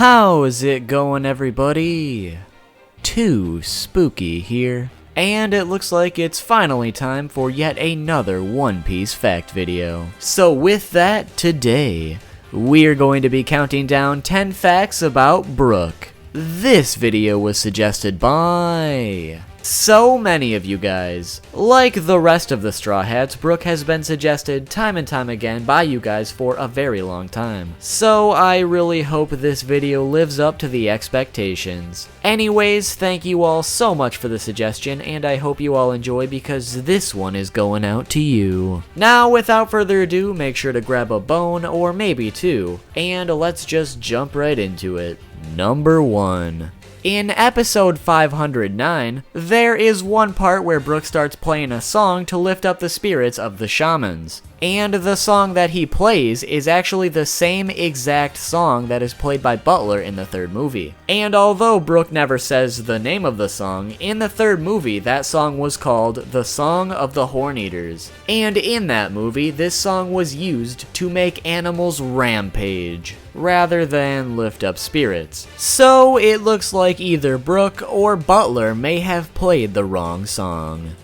How's it going, everybody? Too Spooky here, and it looks like it's finally time for yet another One Piece fact video. So with that, today, we're going to be counting down 10 facts about Brook. This video was suggested by so many of you guys. Like the rest of the Straw Hats, Brook has been suggested time and time again by you guys for a very long time. So I really hope this video lives up to the expectations. Anyways, thank you all so much for the suggestion, and I hope you all enjoy because this one is going out to you. Now, without further ado, make sure to grab a bone, or maybe two, and let's just jump right into it. Number 1. In episode 509, there is one part where Brook starts playing a song to lift up the spirits of the shamans. And the song that he plays is actually the same exact song that is played by Butler in the third movie. And although Brook never says the name of the song, in the third movie that song was called The Song of the Horn-Eaters. And in that movie, this song was used to make animals rampage, rather than lift up spirits. So it looks like either Brook or Butler may have played the wrong song.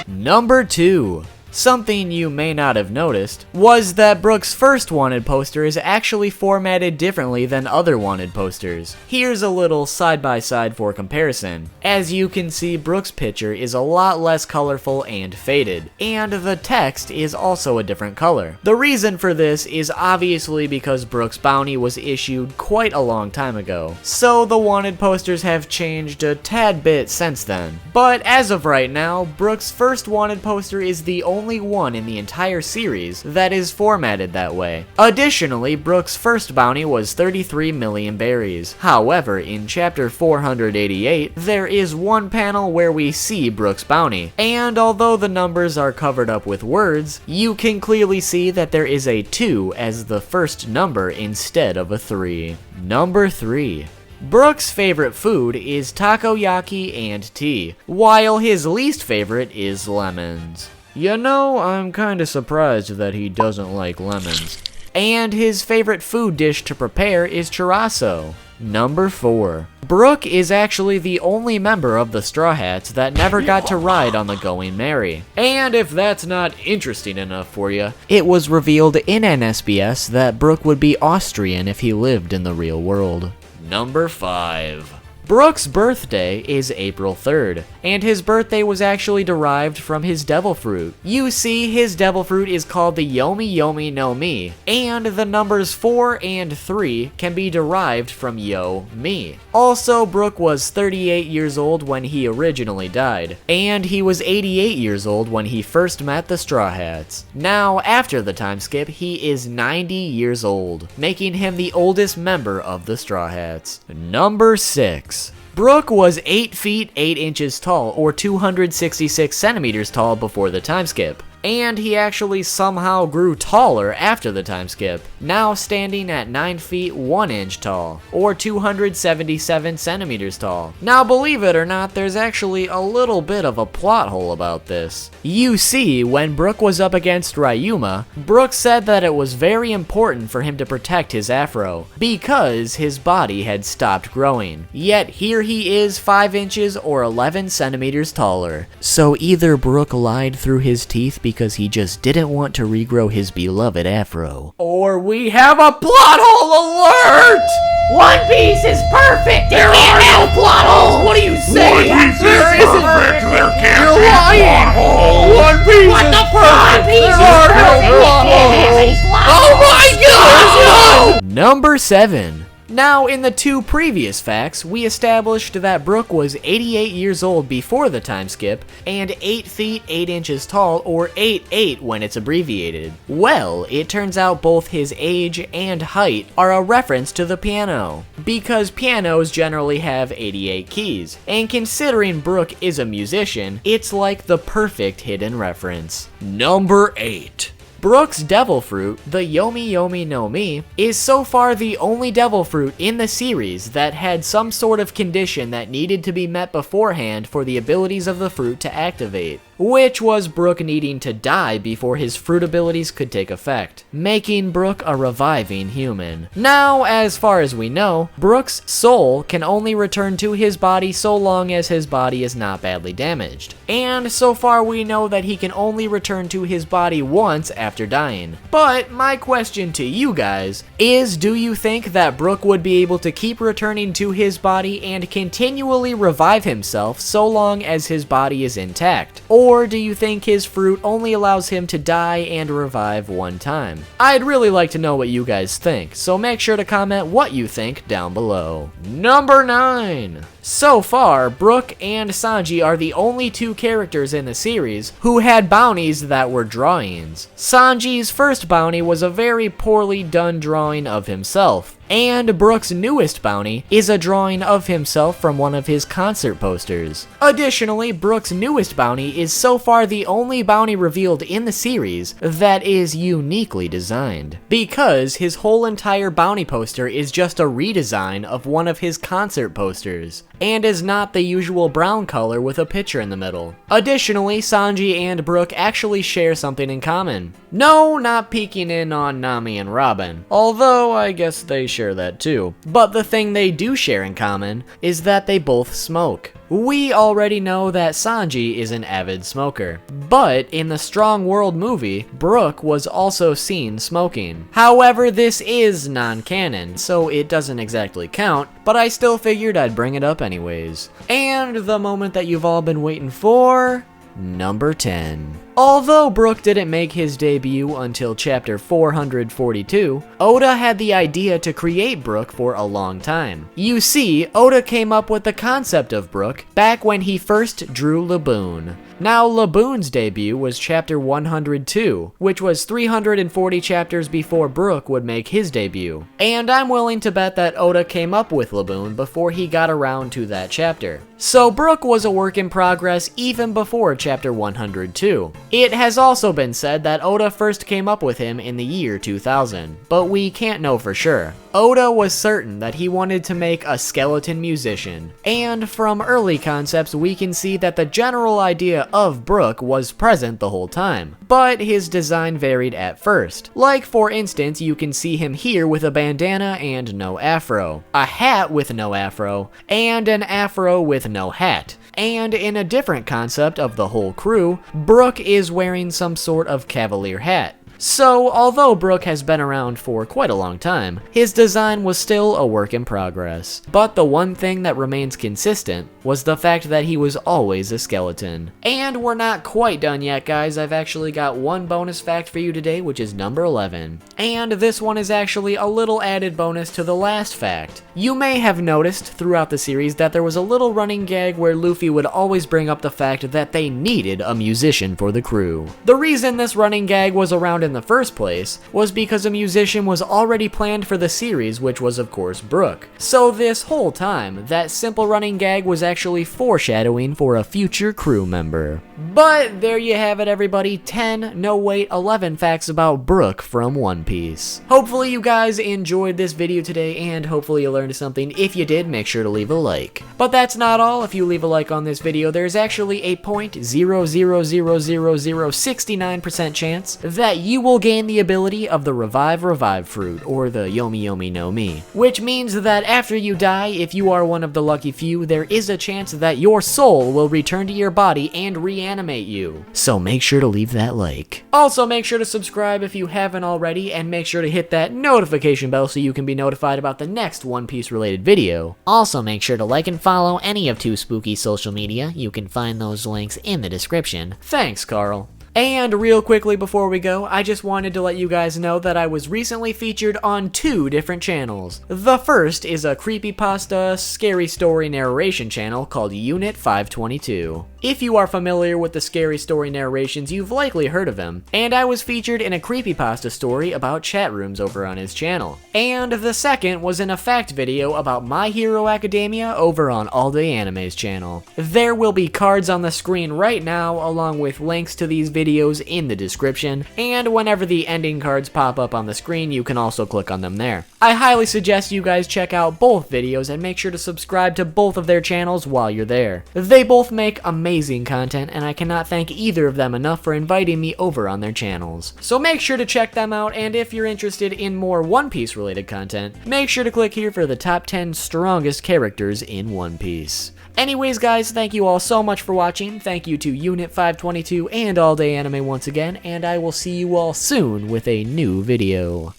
Number 2. Something you may not have noticed was that Brook's first wanted poster is actually formatted differently than other wanted posters. Here's a little side-by-side for comparison. As you can see, Brook's picture is a lot less colorful and faded, and the text is also a different color. The reason for this is obviously because Brook's bounty was issued quite a long time ago, so the wanted posters have changed a tad bit since then. But as of right now, Brook's first wanted poster is the only one in the entire series that is formatted that way. Additionally, Brook's first bounty was 33 million berries. However, in chapter 488, there is one panel where we see Brook's bounty, and although the numbers are covered up with words, you can clearly see that there is a 2 as the first number instead of a 3. Number 3. Brook's favorite food is takoyaki and tea, while his least favorite is lemons. You know, I'm kinda surprised that he doesn't like lemons. And his favorite food dish to prepare is churrasco. Number 4. Brook is actually the only member of the Straw Hats that never got to ride on the Going Merry. And if that's not interesting enough for you, it was revealed in NSBS that Brook would be Austrian if he lived in the real world. Number 5. Brook's birthday is April 3rd, and his birthday was actually derived from his devil fruit. You see, his devil fruit is called the Yomi Yomi no Mi, and the numbers 4 and 3 can be derived from Yo Mi. Also, Brook was 38 years old when he originally died, and he was 88 years old when he first met the Straw Hats. Now, after the time skip, he is 90 years old, making him the oldest member of the Straw Hats. Number 6. Brook was 8 feet 8 inches tall, or 266 centimeters tall before the time skip. And he actually somehow grew taller after the time skip, now standing at 9 feet 1 inch tall, or 277 centimeters tall. Now, believe it or not, there's actually a little bit of a plot hole about this. You see, when Brook was up against Ryuma, Brook said that it was very important for him to protect his afro, because his body had stopped growing. Yet here he is 5 inches or 11 centimeters taller. So either Brook lied through his teeth because he just didn't want to regrow his beloved afro, or we have a plot hole alert! One Piece is perfect! There are no plot holes! What are you saying? One Piece is perfect! There can't You're be lying! plot holes! One Piece What is the perfect! Piece There is are no perfect. plot It can't have any holes! plot Oh my holes. gosh, no! Number 7. Now, in the 2 previous facts, we established that Brook was 88 years old before the time skip, and 8 feet 8 inches tall, or 8'8" when it's abbreviated. Well, it turns out both his age and height are a reference to the piano, because pianos generally have 88 keys, and considering Brook is a musician, it's like the perfect hidden reference. Number 8. Brook's devil fruit, the Yomi Yomi no Mi, is so far the only devil fruit in the series that had some sort of condition that needed to be met beforehand for the abilities of the fruit to activate, which was Brook needing to die before his fruit abilities could take effect, making Brook a reviving human. Now, as far as we know, Brook's soul can only return to his body so long as his body is not badly damaged, and so far we know that he can only return to his body once after dying. But my question to you guys is, do you think that Brook would be able to keep returning to his body and continually revive himself so long as his body is intact? Or do you think his fruit only allows him to die and revive one time? I'd really like to know what you guys think, so make sure to comment what you think down below. Number 9. So far, Brook and Sanji are the only two characters in the series who had bounties that were drawings. Sanji's first bounty was a very poorly done drawing of himself, and Brook's newest bounty is a drawing of himself from one of his concert posters. Additionally, Brook's newest bounty is so far the only bounty revealed in the series that is uniquely designed, because his whole entire bounty poster is just a redesign of one of his concert posters, and is not the usual brown color with a picture in the middle. Additionally, Sanji and Brook actually share something in common. No, not peeking in on Nami and Robin, although I guess they share that too. But the thing they do share in common is that they both smoke. We already know that Sanji is an avid smoker, but in the Strong World movie, Brook was also seen smoking. However, this is non-canon, so it doesn't exactly count, but I still figured I'd bring it up anyways. And the moment that you've all been waiting for, number 10. Although Brook didn't make his debut until chapter 442, Oda had the idea to create Brook for a long time. You see, Oda came up with the concept of Brook back when he first drew Laboon. Now, Laboon's debut was chapter 102, which was 340 chapters before Brook would make his debut. And I'm willing to bet that Oda came up with Laboon before he got around to that chapter. So Brook was a work in progress even before chapter 102. It has also been said that Oda first came up with him in the year 2000, but we can't know for sure. Oda was certain that he wanted to make a skeleton musician, and from early concepts we can see that the general idea of Brook was present the whole time, but his design varied at first. Like for instance, you can see him here with a bandana and no afro, a hat with no afro, and an afro with no hat. And in a different concept of the whole crew, Brook is wearing some sort of cavalier hat. So, although Brook has been around for quite a long time, his design was still a work in progress. But the one thing that remains consistent was the fact that he was always a skeleton. And we're not quite done yet, guys. I've actually got one bonus fact for you today, which is number 11. And this one is actually a little added bonus to the last fact. You may have noticed throughout the series that there was a little running gag where Luffy would always bring up the fact that they needed a musician for the crew. The reason this running gag was around in the first place was because a musician was already planned for the series, which was of course Brook. So this whole time, that simple running gag was actually foreshadowing for a future crew member. But there you have it, everybody. 10, no wait, 11 facts about Brook from One Piece. Hopefully you guys enjoyed this video today, and hopefully you learned something. If you did, make sure to leave a like. But that's not all. If you leave a like on this video, there's actually a 0.0000069% chance that you will gain the ability of the Revive fruit, or the Yomi Yomi no Mi, which means that after you die, if you are one of the lucky few, there is a chance that your soul will return to your body and reanimate you. So make sure to leave that like. Also, make sure to subscribe if you haven't already, and make sure to hit that notification bell so you can be notified about the next One Piece related video. Also, make sure to like and follow any of Too Spooky's social media. You can find those links in the description. Thanks, Carl. And real quickly before we go, I just wanted to let you guys know that I was recently featured on 2 different channels. The first is a creepypasta, scary story narration channel called Unit 522. If you are familiar with the scary story narrations, you've likely heard of him, and I was featured in a creepypasta story about chat rooms over on his channel. And the second was in a fact video about My Hero Academia over on All Day Anime's channel. There will be cards on the screen right now along with links to these videos in the description, and whenever the ending cards pop up on the screen, you can also click on them there. I highly suggest you guys check out both videos and make sure to subscribe to both of their channels while you're there. They both make amazing content, and I cannot thank either of them enough for inviting me over on their channels. So make sure to check them out, and if you're interested in more One Piece related content, make sure to click here for the top 10 strongest characters in One Piece. Anyways guys, thank you all so much for watching. Thank you to Unit 522 and All Day Anime once again, and I will see you all soon with a new video.